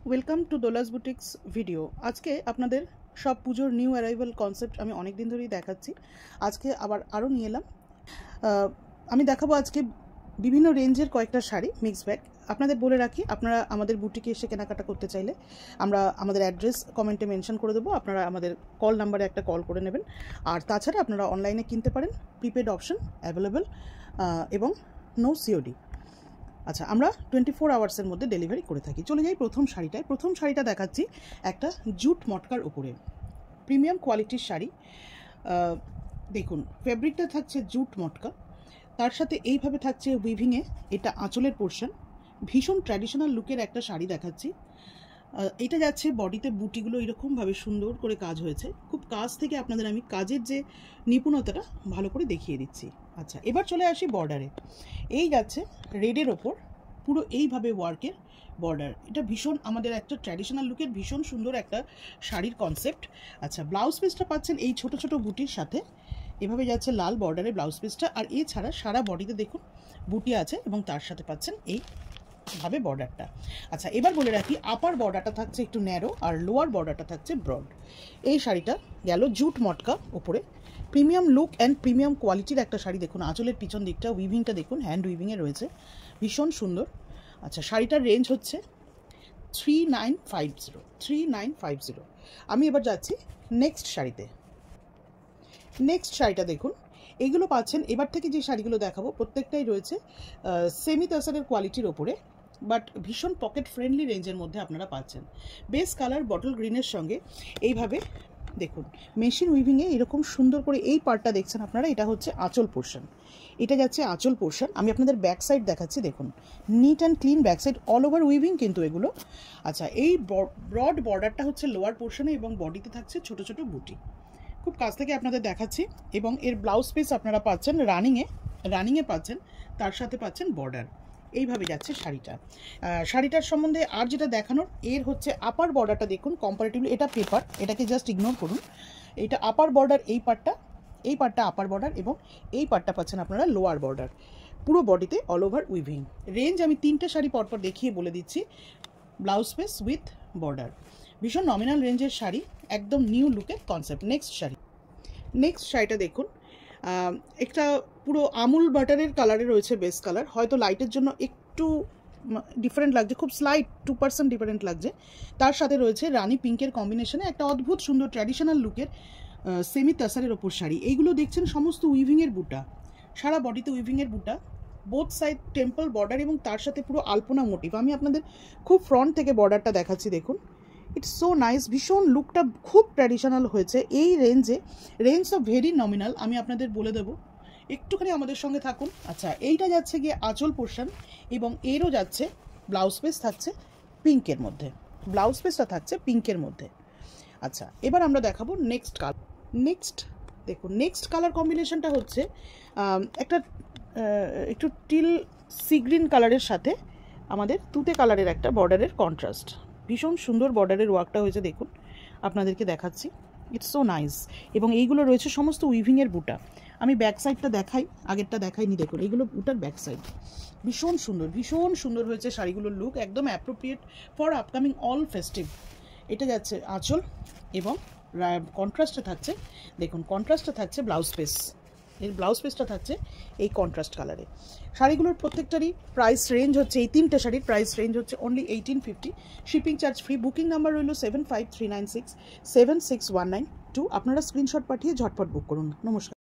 Welcome to Dola's boutiques video. আজকে আপনাদের সব পুজোর নিউ অ্যারাইভাল কনসেপ্ট আমি অনেক দিন ধরেই দেখাচ্ছি। আজকে আরও নিয়ে এলাম। আমি দেখাবো আজকে বিভিন্ন রেঞ্জের কয়েকটা শাড়ি মিক্স ব্যাগ। আপনাদের বলে রাখি, আপনারা আমাদের বুটিকে এসে কেনাকাটা করতে চাইলে আমরা আমাদের অ্যাড্রেস কমেন্টে মেনশন করে দেবো। আপনারা আমাদের কল নাম্বারে একটা কল করে নেবেন। আর তাছাড়া আপনারা অনলাইনে কিনতে পারেন, প্রিপেড অপশন অ্যাভেলেবেল এবং নো সিওডি। আচ্ছা, আমরা 24 আওয়ার্সের মধ্যে ডেলিভারি করে থাকি। চলে যাই প্রথম শাড়িটায়। প্রথম শাড়িটা দেখাচ্ছি একটা জুট মটকার উপরে, প্রিমিয়াম কোয়ালিটির শাড়ি। দেখুন, ফেব্রিকটা থাকছে জুট মটকা, তার সাথে এইভাবে থাকছে উইভিংয়ে, এটা আঁচলের পোর্শন। ভীষণ ট্র্যাডিশনাল লুকের একটা শাড়ি দেখাচ্ছি। এটা যাচ্ছে বডিতে, বুটিগুলো এরকমভাবে সুন্দর করে কাজ হয়েছে। খুব কাছ থেকে আপনাদের আমি কাজের যে নিপুণতাটা ভালো করে দেখিয়ে দিচ্ছি। আচ্ছা, এবার চলে আসি বর্ডারে। এই যাচ্ছে রেডের ওপর পুরো এইভাবে ওয়ার্কের বর্ডার। এটা ভীষণ আমাদের একটা ট্র্যাডিশনাল লুকের ভীষণ সুন্দর একটা শাড়ির কনসেপ্ট। আচ্ছা, ব্লাউজ পিসটা পাচ্ছেন এই ছোট ছোট বুটির সাথে, এভাবে যাচ্ছে লাল বর্ডারের ব্লাউজ পিসটা। আর এছাড়া সারা বডিতে দেখুন বুটি আছে এবং তার সাথে পাচ্ছেন এইভাবে বর্ডারটা। আচ্ছা, এবার বলে রাখি, আপার বর্ডারটা থাকছে একটু ন্যারো আর লোয়ার বর্ডারটা থাকছে ব্রড। এই শাড়িটা গেল জুট মটকা ওপরে, প্রিমিয়াম লুক অ্যান্ড প্রিমিয়াম কোয়ালিটির একটা শাড়ি। দেখুন আঁচলের পিছন দিকটা উইভিংটা দেখুন, হ্যান্ড উইভিংয়ে রয়েছে, ভীষণ সুন্দর। আচ্ছা, শাড়িটার রেঞ্জ হচ্ছে 3950। আমি এবার যাচ্ছি নেক্সট শাড়িতে। নেক্সট শাড়িটা দেখুন, এগুলো পাচ্ছেন, এবার থেকে যে শাড়িগুলো দেখাবো প্রত্যেকটাই রয়েছে সেমি তাসারের কোয়ালিটির ওপরে, বাট ভীষণ পকেট ফ্রেন্ডলি রেঞ্জের মধ্যে আপনারা পাচ্ছেন। বেস কালার বটল গ্রিনের সঙ্গে এইভাবে দেখুন মেশিন উইভিংয়ে এরকম সুন্দর করে এই পার্টটা দেখছেন আপনারা, এটা হচ্ছে আঁচল পোর্শন। এটা যাচ্ছে আঁচল পোর্শন। আমি আপনাদের ব্যাক সাইড দেখাচ্ছি, দেখুন neat and clean back side, all over weaving কিন্তু এগুলো। আচ্ছা, এই ব্রড বর্ডারটা হচ্ছে লোয়ার পোর্শনে এবং বডিতে থাকছে ছোট ছোট বুটি। খুব কাছ থেকে আপনাদের দেখাচ্ছি। এবং এর ব্লাউজ পিস আপনারা পাচ্ছেন রানিংয়ে পাচ্ছেন, তার সাথে পাচ্ছেন বর্ডার। এইভাবে যাচ্ছে শাড়িটার সম্বন্ধে আর যেটা দেখানোর, এর হচ্ছে আপার বর্ডারটা দেখুন কম্পারেটিভলি, এটা পেপার, এটাকে জাস্ট ইগনোর করুন। এটা আপার বর্ডার, এই পার্টটা আপার বর্ডার এবং এই পার্টটা পাচ্ছেন আপনারা লোয়ার বর্ডার। পুরো বডিতে অল ওভার উইভিং। রেঞ্জ আমি তিনটে শাড়ি পরপর দেখিয়ে বলে দিচ্ছি। ব্লাউজ পিস উইথ বর্ডার, ভীষণ নমিনাল রেঞ্জের শাড়ি, একদম নিউ লুকের কনসেপ্ট। নেক্সট শাড়িটা দেখুন, একটা পুরো আমুল বাটারের কালারে রয়েছে বেস কালার, হয়তো লাইটের জন্য একটু ডিফারেন্ট লাগছে, খুব স্লাইট 2% ডিফারেন্ট লাগছে। তার সাথে রয়েছে রানি পিঙ্কের কম্বিনেশনে একটা অদ্ভুত সুন্দর ট্র্যাডিশনাল লুকের সেমি তাসারের ওপর শাড়ি। এইগুলো দেখছেন সমস্ত উইভিংয়ের বুটা, সারা বডিতে উইভিংয়ের বুটা, বোথ সাইড টেম্পল বর্ডার এবং তার সাথে পুরো আলপনা মোটিভ। আমি আপনাদের খুব ফ্রন্ট থেকে বর্ডারটা দেখাচ্ছি, দেখুন ইটস সো নাইস, ভীষণ লুকটা খুব ট্র্যাডিশনাল হয়েছে। এই রেঞ্জ অফ ভেরি নমিনাল, আমি আপনাদের বলে দেবো, একটুখানি আমাদের সঙ্গে থাকুন। আচ্ছা, এইটা যাচ্ছে গিয়ে আঁচল পোর্শন এবং এরও যাচ্ছে ব্লাউজ পিস থাকছে পিঙ্কের মধ্যে, ব্লাউজ পিসটা থাকছে পিঙ্কের মধ্যে। আচ্ছা, এবার আমরা দেখাবো নেক্সট কালার কম্বিনেশনটা হচ্ছে একটা একটু টিল সি গ্রিন কালারের সাথে আমাদের তুতে কালারের একটা বর্ডারের কন্ট্রাস্ট। ভীষণ সুন্দর বর্ডারের ওয়ার্কটা হয়েছে, দেখুন আপনাদেরকে দেখাচ্ছি, ইটস সো নাইস। এবং এইগুলো রয়েছে সমস্ত উইভিংয়ের বুটা। আমি ব্যাক সাইডটা দেখাই, আগেরটা দেখাইনি, দেখুন এইগুলো বুটার ব্যাক সাইড। ভীষণ সুন্দর হয়েছে শাড়িগুলোর লুক, একদম appropriate for upcoming all festive. এটা যাচ্ছে আঁচল এবং কন্ট্রাস্টে থাকছে, দেখুন কন্ট্রাস্টে থাকছে ব্লাউজ পিস। এর ব্লাউজ পিসটা থাকছে এই কন্ট্রাস্ট কালারে। শাড়িগুলোর প্রত্যেকটারই প্রাইস রেঞ্জ হচ্ছে, এই তিনটে শাড়ির প্রাইস রেঞ্জ হচ্ছে only 1850। Shipping charge free. Booking number রইল 7539676192। আপনারা স্ক্রিনশট পাঠিয়ে ঝটপট বুক করুন। নমস্কার।